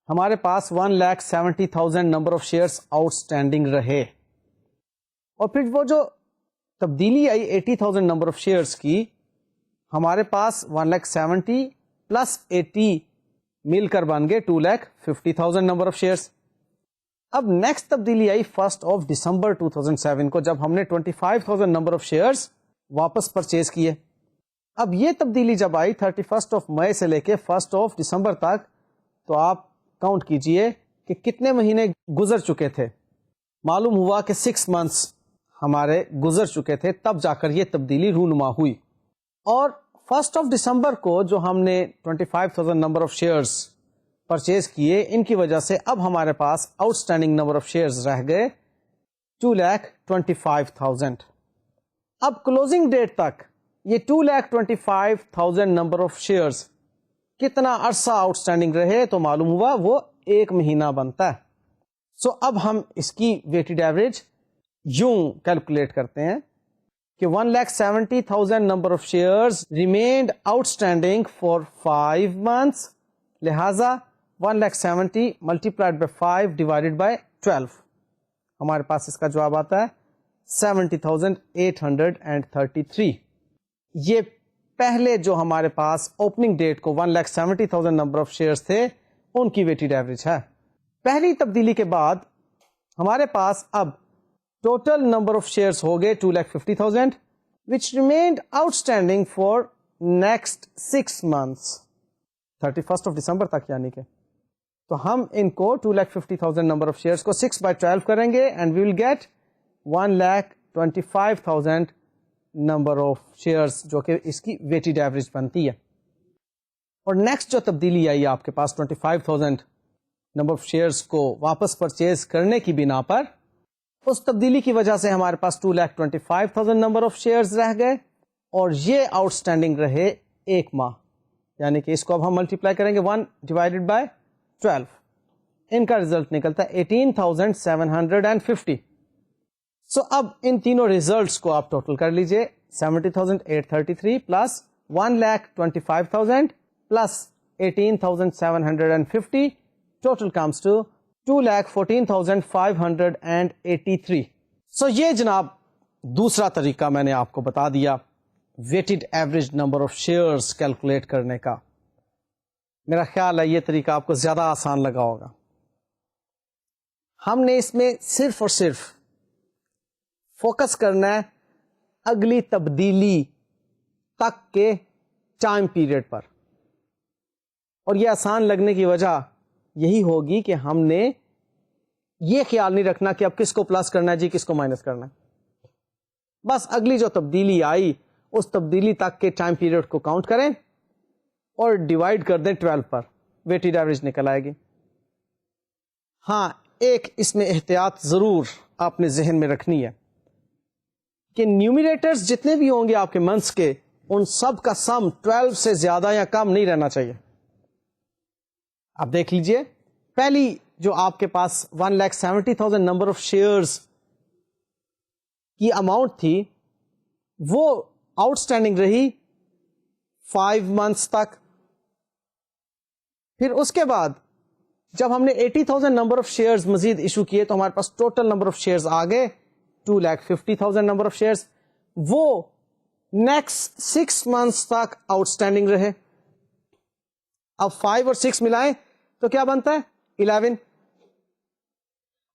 ہمارے پاس 1,70,000 number of shares out standing رہے. اور پھر وہ جو تبدیلی آئی 80,000 نمبر آف شیئرز کی، ہمارے پاس 1,70,000 پلس 80 مل کر بن گئے 2,50,000 نمبر آف شیئرز. اب نیکسٹ تبدیلی آئی 1 دسمبر 2007 کو، جب ہم نے 25,000 نمبر آف شیئرز واپس پرچیز کیے. اب یہ تبدیلی جب آئی 31 مئی سے لے کے 1 دسمبر تک، تو آپ کاؤنٹ کیجئے کہ کتنے مہینے گزر چکے تھے. معلوم ہوا کہ 6 months ہمارے گزر چکے تھے، تب جا کر یہ تبدیلی رونما ہوئی. اور 1 دسمبر کو جو ہم نے 25,000 نمبر آف شیئرز پرچیز کیے، ان کی وجہ سے اب ہمارے pass out standing number of shares رہ گئے 2,25,000. اب کلوزنگ ڈیٹ تک یہ 2,25,000 نمبر آف شیئرز کتنا عرصہ آؤٹ اسٹینڈنگ رہے، تو معلوم ہوا وہ 1 مہینہ بنتا ہے. سو اب ہم اس کی ویٹڈ ایوریج یوں کیلکولیٹ کرتے ہیں کہ 1,70,000 number of shares remained out standing for 5 months, لہذا 1,70,000 ملٹیپلائڈ بائی 5 ڈیوائڈیڈ بائی 12, ہمارے پاس اس کا جواب آتا ہے 70,833. یہ پہلے جو ہمارے پاس اوپننگ ڈیٹ کو 1,70,000 نمبر آف شیئرز تھے ان کی ویٹڈ ایوریج ہے. پہلی تبدیلی کے بعد ہمارے پاس اب ٹوٹل نمبر آف شیئرز ہو گئے 2,50,000 which remained outstanding for next 6 months 31st of December تک, یعنی کہ تو ہم ان کو 2,50,000 نمبر آف شیئرز کو 6/12 کریں گے and we will get 1,25,000 number of shares جو کہ اس کی ویٹڈ ایوریج بنتی ہے. اور نیکسٹ جو تبدیلی آئی آپ کے پاس 25,000 نمبر آف شیئرز کو واپس پرچیز کرنے کی بنا پر, اس تبدیلی کی وجہ سے ہمارے پاس 2,25,000 نمبر آف شیئرز رہ گئے اور یہ آؤٹ اسٹینڈنگ رہے 1 ماہ, یعنی کہ اس کو اب ہم ملٹیپلائی کریں گے 1/12, ان کا ریزلٹ نکلتا ہے 18,750. سو اب ان تینوں ریزلٹس کو آپ ٹوٹل کر لیجئے, 70,833 plus 1,25,000 plus 18,750 total comes to 2,14,583. So یہ جناب دوسرا طریقہ میں نے آپ کو بتا دیا weighted average number of shares calculate کرنے کا. میرا خیال ہے یہ طریقہ آپ کو زیادہ آسان لگا ہوگا. ہم نے اس میں صرف اور صرف فوکس کرنا ہے اگلی تبدیلی تک کے ٹائم پیریڈ پر, اور یہ آسان لگنے کی وجہ یہی ہوگی کہ ہم نے یہ خیال نہیں رکھنا کہ اب کس کو پلس کرنا ہے جی کس کو مائنس کرنا ہے. بس اگلی جو تبدیلی آئی اس تبدیلی تک کے ٹائم پیریڈ کو کاؤنٹ کریں اور ڈیوائڈ کر دیں 12 پر, ویٹڈ ایوریج نکل آئے گی. ہاں ایک اس میں احتیاط ضرور آپ نے ذہن میں رکھنی ہے کہ نیومیریٹرز جتنے بھی ہوں گے آپ کے منتھس کے, ان سب کا سم 12 سے زیادہ یا کم نہیں رہنا چاہیے. آپ دیکھ لیجئے پہلی جو آپ کے پاس 1,70,000 نمبر آف شیئرز کی اماؤنٹ تھی وہ آؤٹ اسٹینڈنگ رہی 5 months تک. پھر اس کے بعد جب ہم نے 80,000 نمبر آف شیئرز مزید ایشو کیے تو ہمارے پاس ٹوٹل نمبر آف شیئرز آ گئے 2,50,000 نمبر آف شیئرز, وہ نیکسٹ 6 months تک آؤٹ اسٹینڈنگ رہے. اب 5 اور 6 ملائیں تو کیا بنتا ہے 11.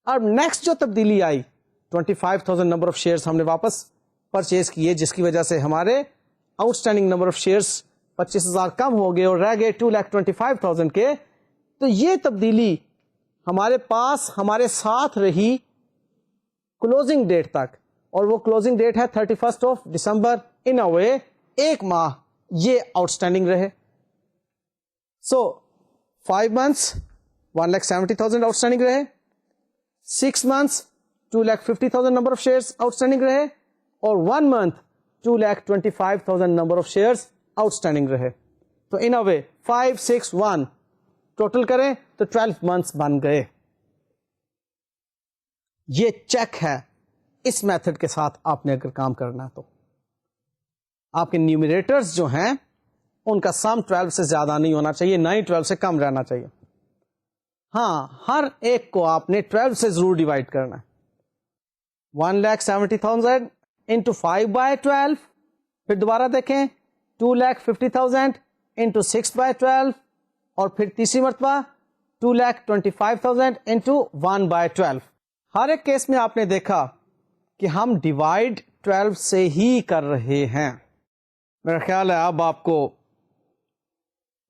اب نیکسٹ جو تبدیلی آئی 25,000 نمبر آف شیئرز ہم نے واپس پرچیز کیے, جس کی وجہ سے ہمارے out standing number of shares 25,000 کم ہو گئے اور رہ گئے 2,25,000 کے. تو یہ تبدیلی ہمارے پاس ہمارے ساتھ رہی کلوزنگ ڈیٹ تک, اور وہ کلوزنگ ڈیٹ ہے 31st of December. In a وے 1 ماہ یہ آؤٹ اسٹینڈنگ رہے. سو 5 months 1,70,000 آؤٹ اسٹینڈنگ رہے, 6 months 2,50,000 number of shares out standing رہے, اور 1 month 2,25,000 number of shares out standing رہے. تو ان اے وے 5 6 1 ٹوٹل کریں تو 12 months بن گئے. یہ چیک ہے اس میتھڈ کے ساتھ آپ نے اگر کام کرنا ہے تو آپ کے نیومیریٹرز جو ہیں ان کا سم 12 سے زیادہ نہیں ہونا چاہیے, نہ ہی 12 سے کم رہنا چاہیے. ہاں ہر ایک کو آپ نے 12 سے ضرور ڈیوائڈ کرنا ہے. 1,70,000 انٹو 5/12, پھر دوبارہ دیکھیں 2,50,000 انٹو 6/12, اور پھر تیسری مرتبہ 2,25,000 انٹو 1/12. ہر ایک کیس میں آپ نے دیکھا کہ ہم ڈیوائڈ 12 سے ہی کر رہے ہیں. میرا خیال ہے اب آپ کو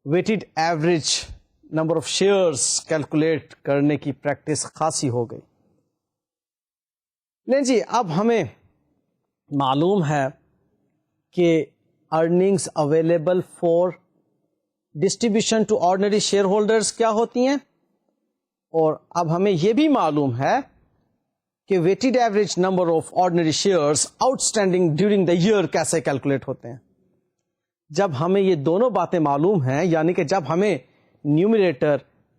weighted average number of shares calculate کرنے کی پریکٹس خاصی ہو گئی. نہیں جی, اب ہمیں معلوم ہے کہ earnings available for distribution to ordinary share holders کیا ہوتی ہیں, اور اب ہمیں یہ بھی معلوم ہے کہ weighted average number of ordinary shares outstanding during the year کیسے کیلکولیٹ ہوتے ہیں. جب ہمیں یہ دونوں باتیں معلوم ہیں, یعنی کہ جب ہمیں نیومیریٹر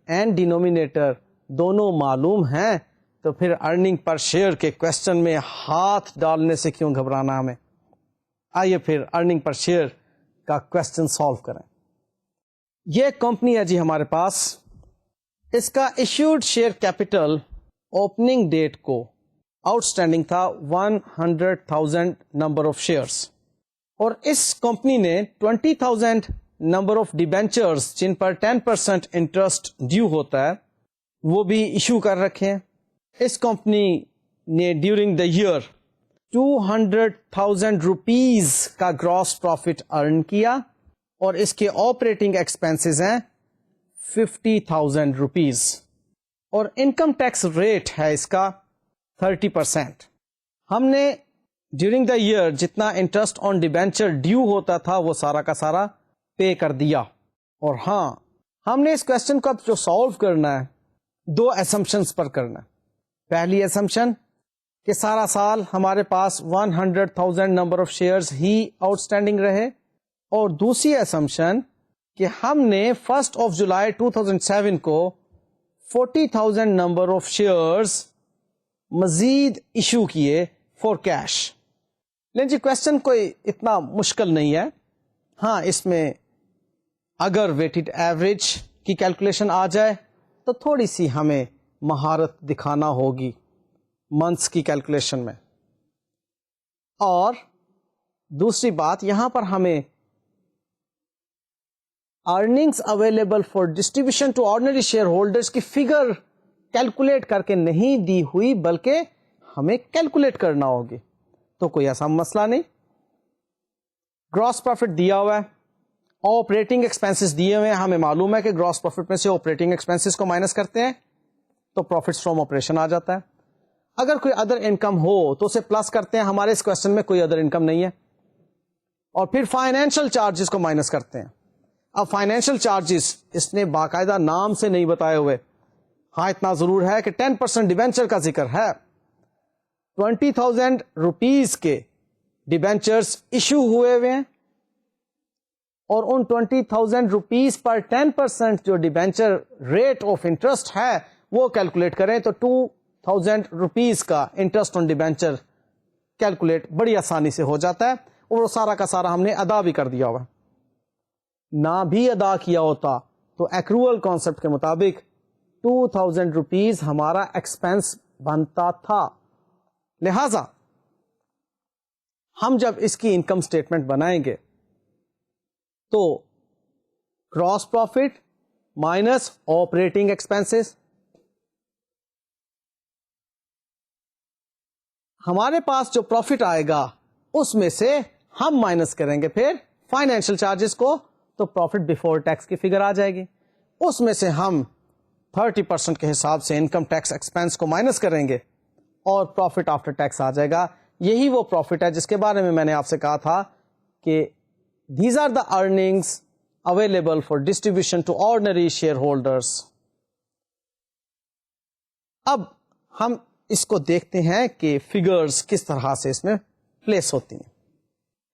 اینڈ ڈینومینیٹر دونوں معلوم ہیں, تو پھر ارننگ پر شیئر کے کوشچن میں ہاتھ ڈالنے سے کیوں گھبرانا ہمیں. آئیے پھر ارننگ پر شیئر کا کوشچن سالو کریں. یہ کمپنی ہے جی ہمارے پاس, اس کا issued share capital opening date کو آؤٹ اسٹینڈنگ تھا 100,000 نمبر آف شیئرس, اور اس کمپنی نے 20,000 نمبر آف ڈیبینچرز جن پر 10% انٹرسٹ ڈیو ہوتا ہے وہ بھی ایشو کر رکھے ہیں. اس کمپنی نے ڈیورنگ دا ایئر 200,000 روپیز کا گراس پروفٹ ارن کیا, اور اس کے آپریٹنگ ایکسپینسز ہیں 50,000 روپیز, اور انکم ٹیکس ریٹ ہے اس کا 30%. ہم نے ڈیورنگ دا ایئر جتنا انٹرسٹ آن ڈیبینچر ڈیو ہوتا تھا وہ سارا کا سارا پے کر دیا. اور ہاں, ہم نے اس کوشچن کو اب جو سالو کرنا ہے 2 اسمپشنز پر کرنا ہے. پہلی اسمپشن کہ سارا سال ہمارے پاس 100,000 number of shares he out standing رہے, اور دوسری اسمپشن کہ ہم نے 1 جولائی 2007 کو 40,000 نمبر آف شیئرز مزید ایشو کیے فور کیش. لیکن جی کوشچن کوئی اتنا مشکل نہیں ہے. ہاں, اس میں اگر ویٹڈ ایوریج کی کیلکولیشن آ جائے تو تھوڑی سی ہمیں مہارت دکھانا ہوگی منتھس کی کیلکولیشن میں. اور دوسری بات, یہاں پر ہمیں earnings available for distribution to ordinary share holders کی فگر کیلکولیٹ کر کے نہیں دی ہوئی, بلکہ ہمیں کیلکولیٹ کرنا ہوگی. تو کوئی ایسا مسئلہ نہیں. گراس پروفٹ دیا ہوا ہے, آپریٹنگ ایکسپینسز دیے ہوئے ہیں, ہمیں معلوم ہے کہ گراس پروفٹ میں سے آپریٹنگ ایکسپینسز کو مائنس کرتے ہیں تو پروفٹس فرام آپریشن آ جاتا ہے. اگر کوئی ادر انکم ہو تو اسے پلس کرتے ہیں. ہمارے اس کوشچن میں کوئی ادر انکم نہیں ہے. اور پھر فائنینشیل چارجز کو مائنس کرتے ہیں. اب فائنینشیل چارجز اس نے باقاعدہ نام سے نہیں بتائے ہوئے. ہاں, اتنا ضرور ہے کہ 10% ڈیبینچر کا ذکر ہے. 20,000 روپیز کے ڈیبینچرز ایشو ہوئے ہوئے ہیں, اور ان 20,000 روپیز پر 10% جو ڈیبینچر ریٹ آف انٹرسٹ ہے وہ کیلکولیٹ کریں تو 2,000 روپیز کا انٹرسٹ آن ڈیبینچر کیلکولیٹ بڑی آسانی سے ہو جاتا ہے. اور وہ سارا کا سارا ہم نے ادا بھی کر دیا ہوا. نہ بھی ادا کیا ہوتا تو ایکروول کانسیپٹ کے مطابق 2,000 روپیز ہمارا ایکسپینس بنتا تھا. لہذا ہم جب اس کی انکم اسٹیٹمنٹ بنائیں گے تو gross profit minus operating expenses, ہمارے پاس جو پروفٹ آئے گا اس میں سے ہم مائنس کریں گے پھر فائنینشیل چارجز کو, تو پروفٹ بفور ٹیکس کی فگر آ جائے گی. اس میں سے ہم 30% کے حساب سے انکم ٹیکس ایکسپینس کو مائنس کریں گے اور پروفٹ آفٹر ٹیکس آ جائے گا. یہی وہ پروفٹ ہے جس کے بارے میں نے آپ سے کہا تھا کہ these are the earnings available for distribution to ordinary share holders. اب ہم اس کو دیکھتے ہیں کہ فگرز کس طرح سے اس میں پلیس ہوتی ہیں.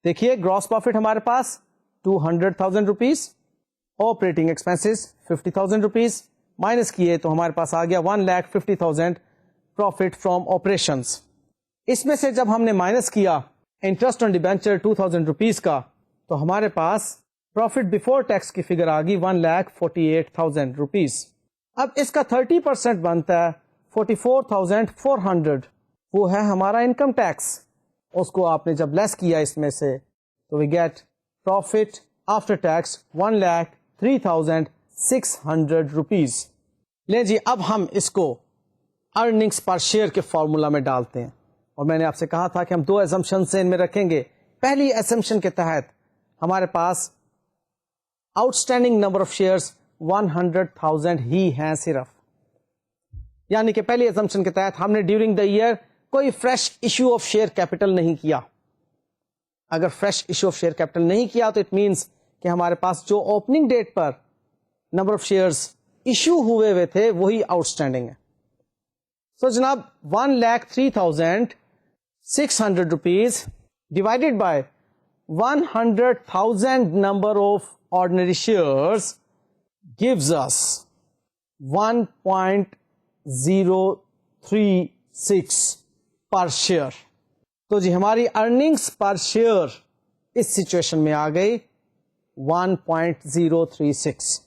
دیکھیے, گراس پروفٹ ہمارے پاس 200,000 rupees, operating expenses 50,000 rupees, minus کیے تو ہمارے پاس آ گیا 1,50,000 پروفٹ فرام آپریشنز. اس میں سے جب ہم نے مائنس کیا انٹرسٹ آن ڈیبینچر 2,000 روپیز کا تو ہمارے پاس پروفٹ بفور ٹیکس کی فگر آ گئی 1,48,000 روپیز. اب اس کا 30% بنتا ہے 44,400, وہ ہے ہمارا انکم ٹیکس. اس کو آپ نے جب لیس کیا اس میں سے تو we get profit after tax 1,03,600 rupees. لیں جی, اب ہم اس کو ارننگس پر شیئر کے فارمولا میں ڈالتے ہیں, اور میں نے آپ سے کہا تھا کہ ہم 2 ایزمپشن ان میں رکھیں گے. پہلی ایزمپشن کے تحت ہمارے pass out standing number of shares 100,000 ہی ہیں صرف, یعنی کہ پہلی ایزمپشن کے تحت ہم نے ڈیورنگ دا ایئر کوئی fresh issue of share capital نہیں کیا. اگر fresh issue of share capital نہیں کیا تو اٹ مینس کہ ہمارے پاس جو اوپننگ ڈیٹ پر نمبر آف شیئرس ایشو ہوئے تھے وہی آؤٹ اسٹینڈنگ ہے. سو جناب 1,03,600 rupees divided by 100,000 number of ordinary shares gives us 1.036 per share. تو جی ہماری ارننگس پر شیئر اس سچویشن میں آ گئی 1.036.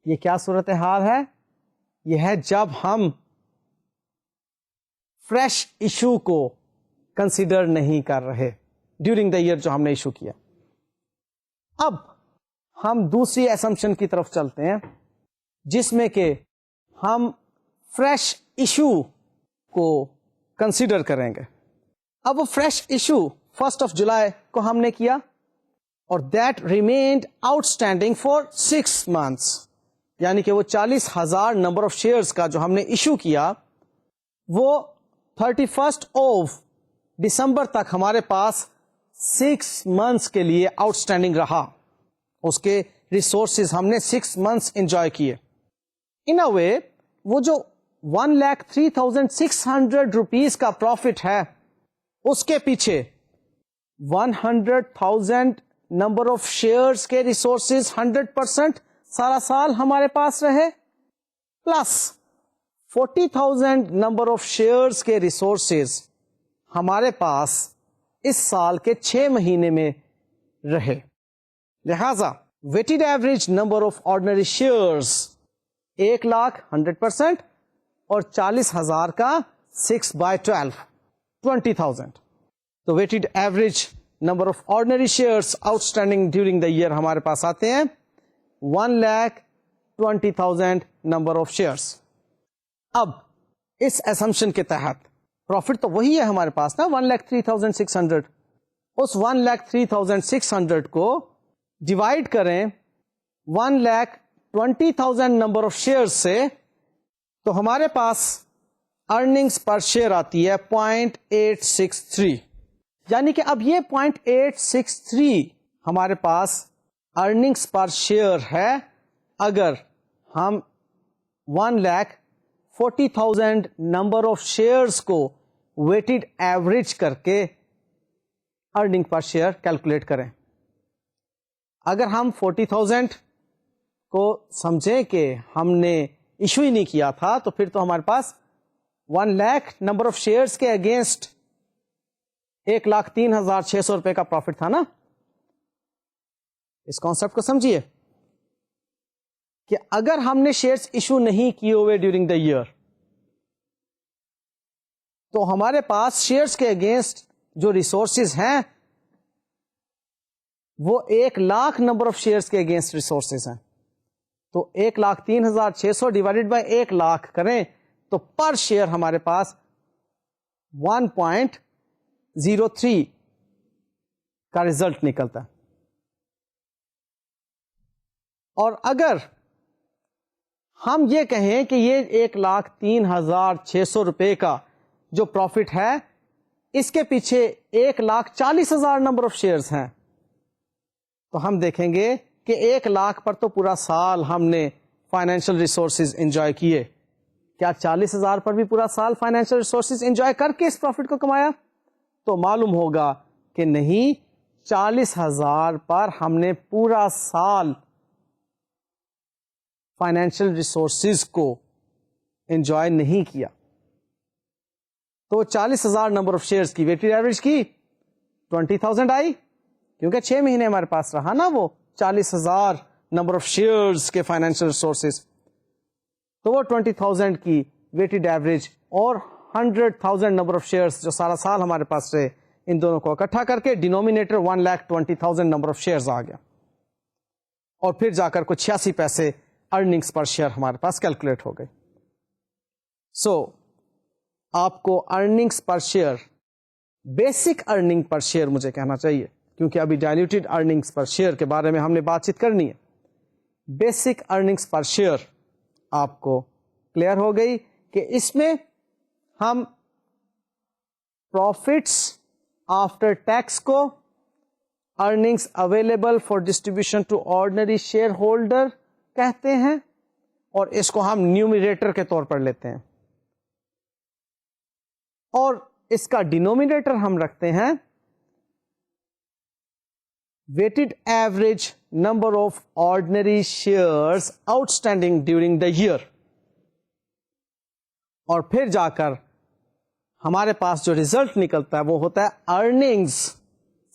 یہ کیا صورتحال ہے؟ یہ ہے جب ہم فریش ایشو کو کنسیڈر نہیں کر رہے ڈیورنگ دا ایئر جو ہم نے ایشو کیا. اب ہم دوسری اسمپشن کی طرف چلتے ہیں جس میں کہ ہم فریش ایشو کو کنسیڈر کریں گے. اب وہ فریش ایشو 1 جولائی کو ہم نے کیا اور that remained out standing for 6 months, یعنی کہ وہ 40,000 نمبر آف شیئرز کا جو ہم نے ایشو کیا وہ 31 دسمبر تک ہمارے پاس 6 months کے لیے آؤٹ اسٹینڈنگ رہا. اس کے ریسورسز ہم نے 6 months انجوائے کیے. ان اے وے وہ جو 1,03,600 روپیز کا پروفٹ ہے اس کے پیچھے 100,000 نمبر آف شیئرز کے ریسورسز 100% سارا سال ہمارے پاس رہے پلس 40,000 نمبر آف شیئرز کے ریسورسز ہمارے پاس اس سال کے 6 مہینے میں رہے. لہذا weighted average number of ordinary shares 1,00,000 100% اور 40,000 کا 6/12 20,000. تو weighted average number of ordinary shares outstanding during the year ہمارے پاس آتے ہیں 1,20,000 نمبر آف شیئرز. اب اس اسمپشن کے تحت پروفٹ تو وہی ہے ہمارے پاس نا 1,03,600. اس 1,03,600 کو ڈیوائڈ کریں 1,20,000 نمبر آف شیئر سے تو ہمارے پاس ارننگس پر شیئر آتی ہے 0.863. یعنی کہ اب یہ 0.863 ہمارے پاس ارننگس پر شیئر ہے اگر ہم 1,40,000 نمبر آف شیئرز کو ویٹڈ ایوریج کر کے ارننگ پر شیئر کیلکولیٹ کریں. اگر ہم 40,000 کو سمجھیں کہ ہم نے ایشو ہی نہیں کیا تھا تو پھر تو ہمارے پاس 1,00,000 نمبر آف شیئرز کے اگینسٹ 1,03,600 روپے کا پروفٹ تھا نا. اس کانسیپٹ کو سمجھیے کہ اگر ہم نے شیئرز ایشو نہیں کیے ہوئے ڈیورنگ دا ایئر تو ہمارے پاس شیئرز کے اگینسٹ جو ریسورسز ہیں وہ 1,00,000 نمبر آف شیئرز کے اگینسٹ ریسورسز ہیں. تو 1,03,600 ڈیوائڈیڈ بائی 1,00,000 کریں تو پر شیئر ہمارے پاس 1.03 کا ریزلٹ نکلتا ہے. اور اگر ہم یہ کہیں کہ یہ 1,03,600 روپے کا جو پروفٹ ہے اس کے پیچھے 1,40,000 نمبر آف شیئرز ہیں تو ہم دیکھیں گے کہ 1,00,000 پر تو پورا سال ہم نے فائنینشیل ریسورسز انجوائے کیے. کیا 40,000 پر بھی پورا سال فائنینشیل ریسورسز انجوائے کر کے اس پروفٹ کو کمایا؟ تو معلوم ہوگا کہ نہیں, 40,000 پر ہم نے پورا سال فائنینشیل ریسورسز کو انجوائے نہیں کیا. تو 40,000 نمبر آف شیئرز کی ویٹڈ ایوریج کی 20,000 آئی کیونکہ 6 مہینے ہمارے پاس رہا نا وہ 40,000 نمبر آف شیئرز کے فائنینشیل ریسورسز. تو وہ 20,000 کی ویٹڈ ایوریج اور 100,000 نمبر آف شیئرز جو سارا سال ہمارے پاس رہے ان دونوں کو اکٹھا کر کے ڈینومینیٹر 1,20,000 نمبر آف شیئرز آ گیا اور پھر جا کر کچھ 86 پیسے ارننگس پر شیئر ہمارے پاس کیلکولیٹ ہو گئے. سو آپ کو earnings per share, basic earning per share مجھے کہنا چاہیے کیونکہ ابھی ڈائلیوٹیڈ ارننگس پر شیئر کے بارے میں ہم نے بات چیت کرنی ہے. بیسک ارننگس پر شیئر آپ کو کلیئر ہو گئی کہ اس میں ہم پروفٹس آفٹر ٹیکس کو earnings available for distribution to ordinary share holder کہتے ہیں اور اس کو ہم نیومریٹر کے طور پر لیتے ہیں اور اس کا ڈینومینیٹر ہم رکھتے ہیں weighted average number of ordinary shares outstanding during the year. اور پھر جا کر ہمارے پاس جو ریزلٹ نکلتا ہے وہ ہوتا ہے ارننگز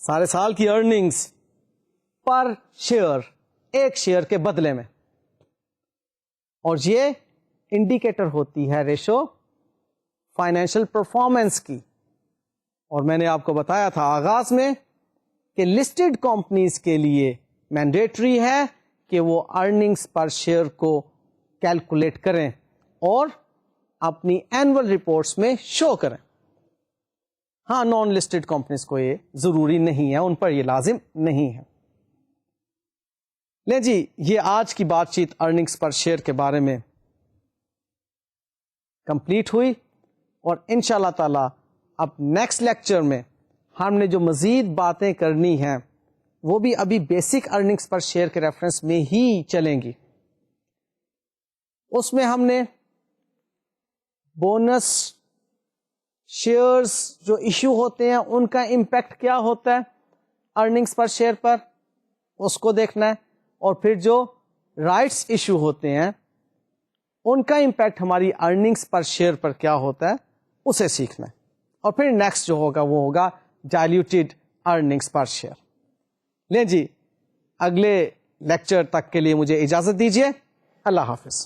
سارے سال کی ارننگس پر شیئر ایک شیئر کے بدلے میں. اور یہ انڈیکیٹر ہوتی ہے ریشو فائنینشیل پرفارمنس کی. اور میں نے آپ کو بتایا تھا آغاز میں کہ لسٹڈ کمپنیز کے لیے مینڈیٹری ہے کہ وہ ارننگس پر شیئر کو کیلکولیٹ کریں اور اپنی اینول رپورٹس میں شو کریں. ہاں نان لسٹڈ کمپنیز کو یہ ضروری نہیں ہے, ان پر یہ لازم نہیں ہے. لیں جی, یہ آج کی بات چیت ارننگس پر شیئر کے بارے میں کمپلیٹ ہوئی, اور انشاءاللہ تعالی اب نیکسٹ لیکچر میں ہم نے جو مزید باتیں کرنی ہیں وہ بھی ابھی بیسک ارننگس پر شیئر کے ریفرنس میں ہی چلیں گی. اس میں ہم نے بونس شیئرز جو ایشو ہوتے ہیں ان کا امپیکٹ کیا ہوتا ہے ارننگس پر شیئر پر, اس کو دیکھنا ہے, اور پھر جو رائٹس ایشو ہوتے ہیں ان کا امپیکٹ ہماری ارننگس پر شیئر پر کیا ہوتا ہے اسے سیکھنا ہے. اور پھر نیکسٹ جو ہوگا وہ ہوگا ڈائلیوٹیڈ ارننگس پر شیئر. لیں جی, اگلے لیکچر تک کے لیے مجھے اجازت دیجیے. اللہ حافظ.